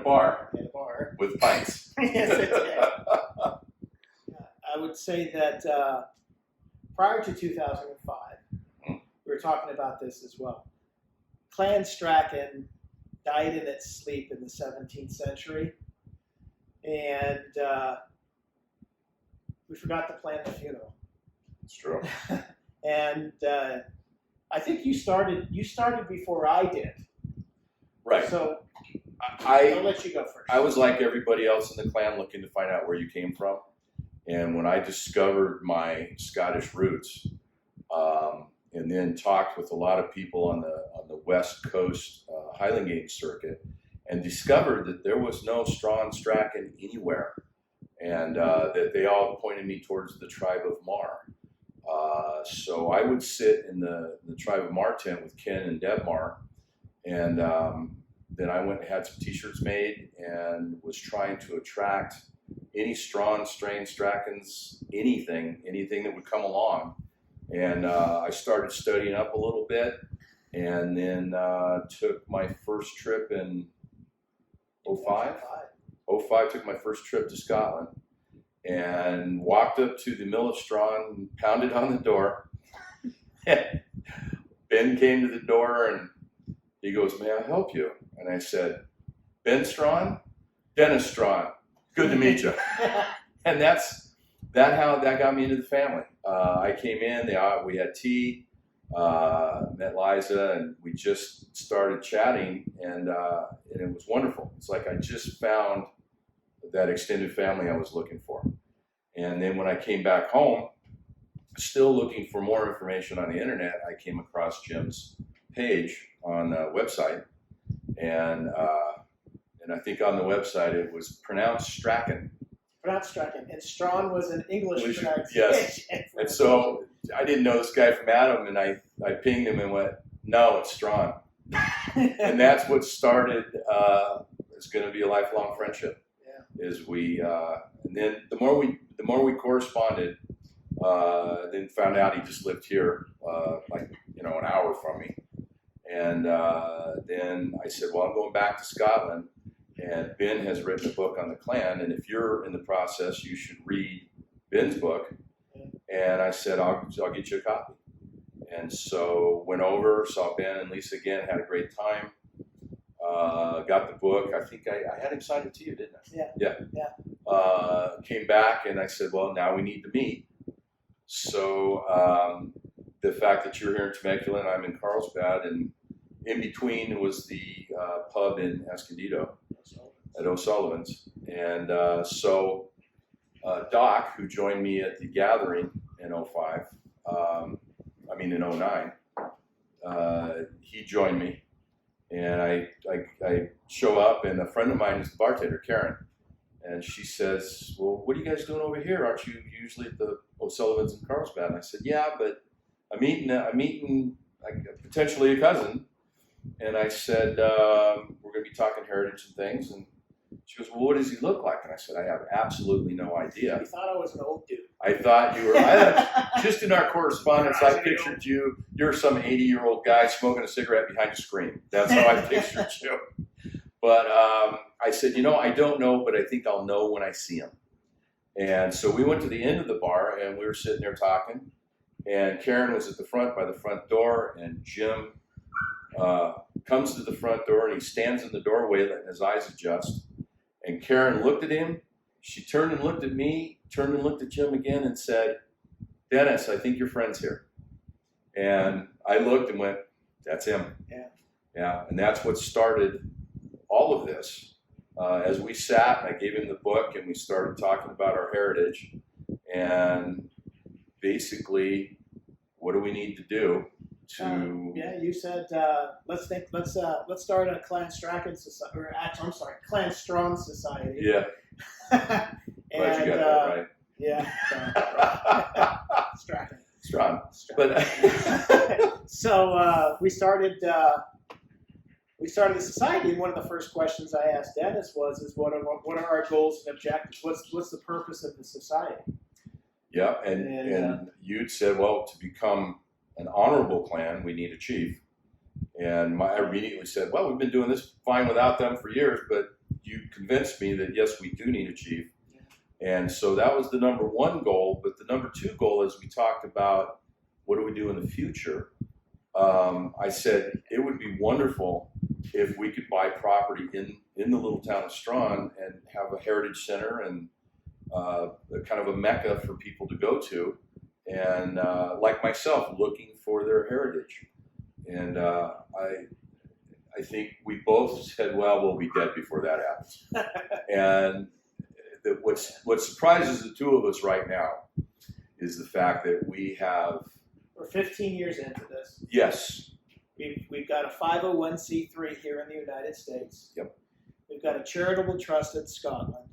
bar. In a bar. With pints. Yes, it did. I would say that prior to 2005, we were talking about this as well. Clan Strachan died in its sleep in the 17th century, and we forgot to plan the funeral. It's true. And I think you started before I did. Right. So I'll let you go first. I was like everybody else in the clan, looking to find out where you came from. And when I discovered my Scottish roots, and then talked with a lot of people on the West Coast Highland Games circuit, and discovered that there was no Strachan Strachan anywhere, and that they all pointed me towards the tribe of Mar. So I would sit in the tribe of Mar tent with Ken and Deb Mar, and then I went and had some T-shirts made and was trying to attract any Strachan, Strachans, anything that would come along. And I started studying up a little bit, and then took my first trip in 2005. 2005 took my first trip to Scotland, and walked up to the Mill of Strachan, pounded on the door. Ben came to the door and he goes, "May I help you?" And I said, "Ben Strachan? Dennis Strawhun. Good to meet you." And how that got me into the family. I came in, we had tea, met Liza, and we just started chatting, and it was wonderful. It's like I just found that extended family I was looking for. And then when I came back home, still looking for more information on the internet, I came across Jim's page on the website, and I think on the website it was pronounced Strachan. Pronounced Strachan, and Strawn was an English pronunciation. Yes. And so I didn't know this guy from Adam, and I pinged him and went, "No, it's Strawn." And that's what started. It's going to be a lifelong friendship. Yeah. Is we and then the more we corresponded, then found out he just lived here, an hour from me, and then I said, "Well, I'm going back to Scotland. And Ben has written a book on the clan, and if you're in the process, you should read Ben's book." And I said, I'll get you a copy. And so went over, saw Ben and Lisa again, had a great time. Got the book. I think I had him sign it to you, didn't I? Yeah. Came back, and I said, "Well, now we need to meet." So the fact that you're here in Temecula and I'm in Carlsbad, and in between was the pub in Escondido at O'Sullivan's. And so Doc, who joined me at the gathering in 2009, he joined me. And I show up, and a friend of mine is the bartender, Karen. And she says, "Well, what are you guys doing over here? Aren't you usually at the O'Sullivan's in Carlsbad?" And I said, "Yeah, but I'm meeting potentially a cousin." And I said, "We're going to be talking heritage and things." And she goes, "Well, what does he look like?" And I said, "I have absolutely no idea." You thought I was an old dude. I thought you were. Just in our correspondence, I pictured you. You're some 80-year-old guy smoking a cigarette behind a screen. That's how I pictured you. But I said, "I don't know, but I think I'll know when I see him." And so we went to the end of the bar, and we were sitting there talking. And Karen was at the front by the front door, and Jim comes to the front door, and he stands in the doorway letting his eyes adjust. And Karen looked at him. She turned and looked at me, turned and looked at Jim again, and said, "Dennis, I think your friend's here." And I looked and went, "That's him." Yeah. And that's what started all of this. As we sat, and I gave him the book, and we started talking about our heritage, and basically, what do we need to do to? You said let's start a Clan Strachan society, or actually, I'm sorry, Clan Strawn society. Yeah. Glad you got that right. Yeah. Strachan. But so we started the society, and one of the first questions I asked Dennis was what are our goals and objectives? What's the purpose of the society? Yeah, and you'd said, well, to become an honorable clan, we need a chief. And I immediately said, well, we've been doing this fine without them for years, but you convinced me that yes, we do need a chief. And so that was the number one goal. But the number two goal, as we talked about, what do we do in the future? I said it would be wonderful if we could buy property in the little town of Strachan and have a heritage center and kind of a mecca for people to go to, and like myself, looking for their heritage. And I think we both said, well, we'll be dead before that happens. And what surprises the two of us right now is the fact that we're 15 years into this. Yes. We've got a 501c3 here in the United States. Yep. We've got a charitable trust in Scotland.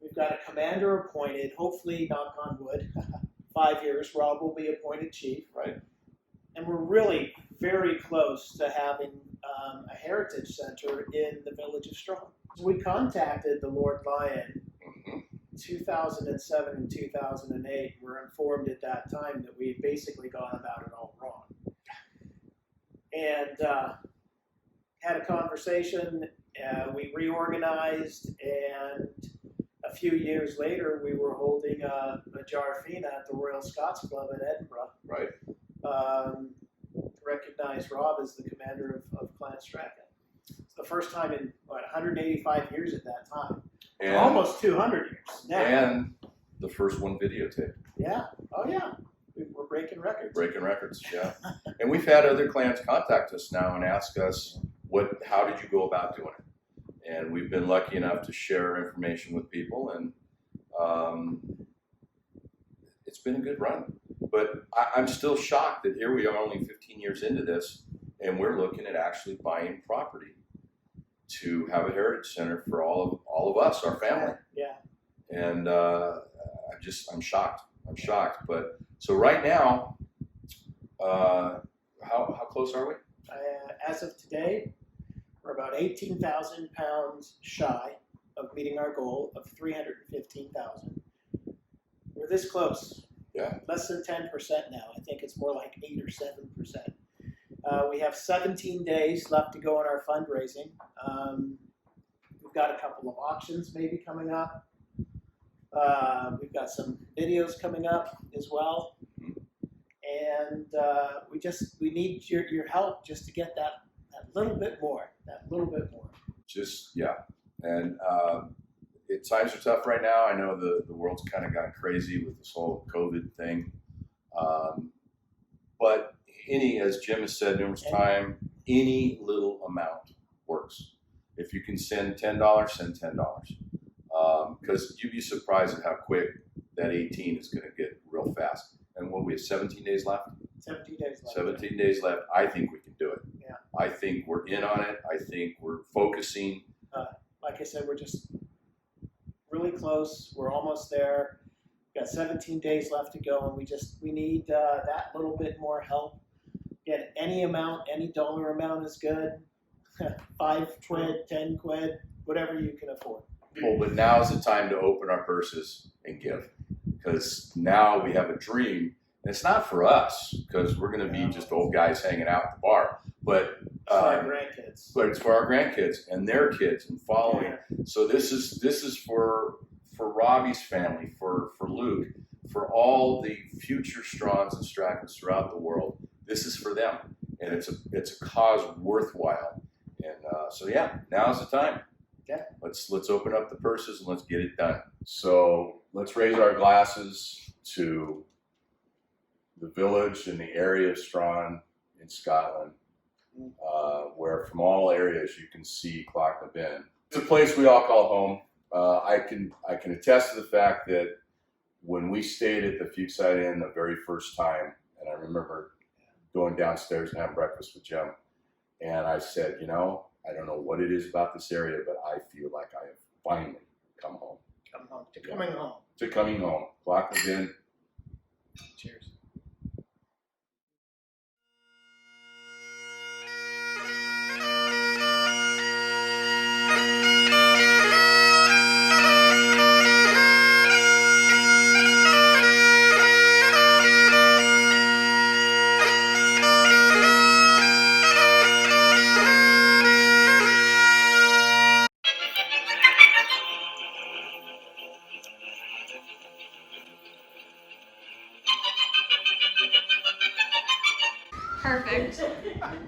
We've got a commander appointed, hopefully, knock on wood, 5 years, Rob will be appointed chief. Right. And we're really very close to having a heritage center in the village of Strachan. We contacted the Lord Lyon 2007 and 2008. We're informed at that time that we had basically gone about it all wrong. And had a conversation, we reorganized, and a few years later we were holding a Jarfina at the Royal Scots Club in Edinburgh. Right. Recognized Rob as the commander of Clan Strachan. It's the first time in 185 years at that time. And, almost 200 years now. And the first one videotaped. Yeah. Oh, yeah. We're breaking records. Breaking records, yeah. And we've had other clans contact us now and ask us, how did you go about doing it? And we've been lucky enough to share information with people, and it's been a good run. But I'm still shocked that here we are only 15 years into this, and we're looking at actually buying property to have a heritage center for all of us, our family. Yeah. And I'm shocked. I'm shocked. But so right now, how close are we? As of today, we're about 18,000 pounds shy of meeting our goal of 315,000. We're this close. Yeah. Less than 10% now. I think it's more like 8 or 7%. We have 17 days left to go on our fundraising. We've got a couple of auctions maybe coming up. We've got some videos coming up as well. And we need your help just to get that little bit more. Just, yeah. And times are tough right now. I know the world's kind of gone crazy with this whole COVID thing. But as Jim has said numerous times, any little amount works. If you can send $10, send $10. Because you'd be surprised at how quick that 18 is going to get real fast. And we have 17 days left? 17 days left. 17 days left. I think we can do it. Yeah. I think we're in on it. I think we're focusing. Like I said, we're just really close. We're almost there. We've got 17 days left to go, and we need that little bit more help. Get any amount, any dollar amount is good. 5 quid, 10 quid, whatever you can afford. Well, but now's the time to open our purses and give, because now we have a dream. And it's not for us, because we're going to be just old guys hanging out at the bar, but for our grandkids. But it's for our grandkids and their kids and following. Yeah. So this is for Robbie's family, for Luke, for all the future Strahns and Strachans throughout the world. This is for them, and it's a cause worthwhile. And so yeah, now's the time. Yeah. Let's open up the purses and let's get it done. So let's raise our glasses to the village and the area of Strachan in Scotland, where from all areas you can see Cloughnabin. It's a place we all call home. I can attest to the fact that when we stayed at the Feughside Inn the very first time, and I remember going downstairs and having breakfast with Jim, and I said, I don't know what it is about this area, but I feel like I have finally come home. Coming home. To coming home. Cloughnabin. Cheers.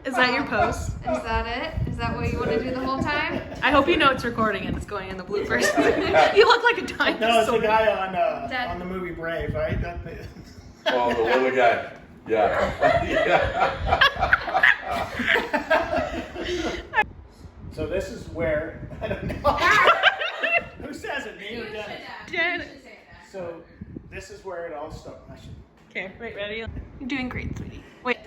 Is that your pose? Is that it? Is that what you want to do the whole time? I hope you know it's recording and it's going in the bloopers. You look like a dinosaur. No, it's the guy Dad. on the movie Brave, right? That the, Oh, the little guy. Yeah. Yeah. So this is where I don't know. Who says it? Me or Dennis? Jen. So this is where it all started. Okay, wait, ready? You're doing great, sweetie. Wait.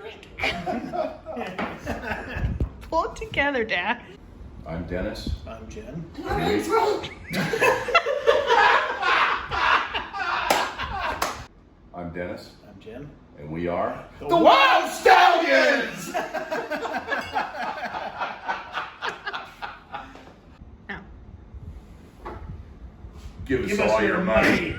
Pull it together, Dad. I'm Dennis. I'm Jen. I'm Dennis. I'm Jen. And we are The Wild Stallions! No. Give us all your money.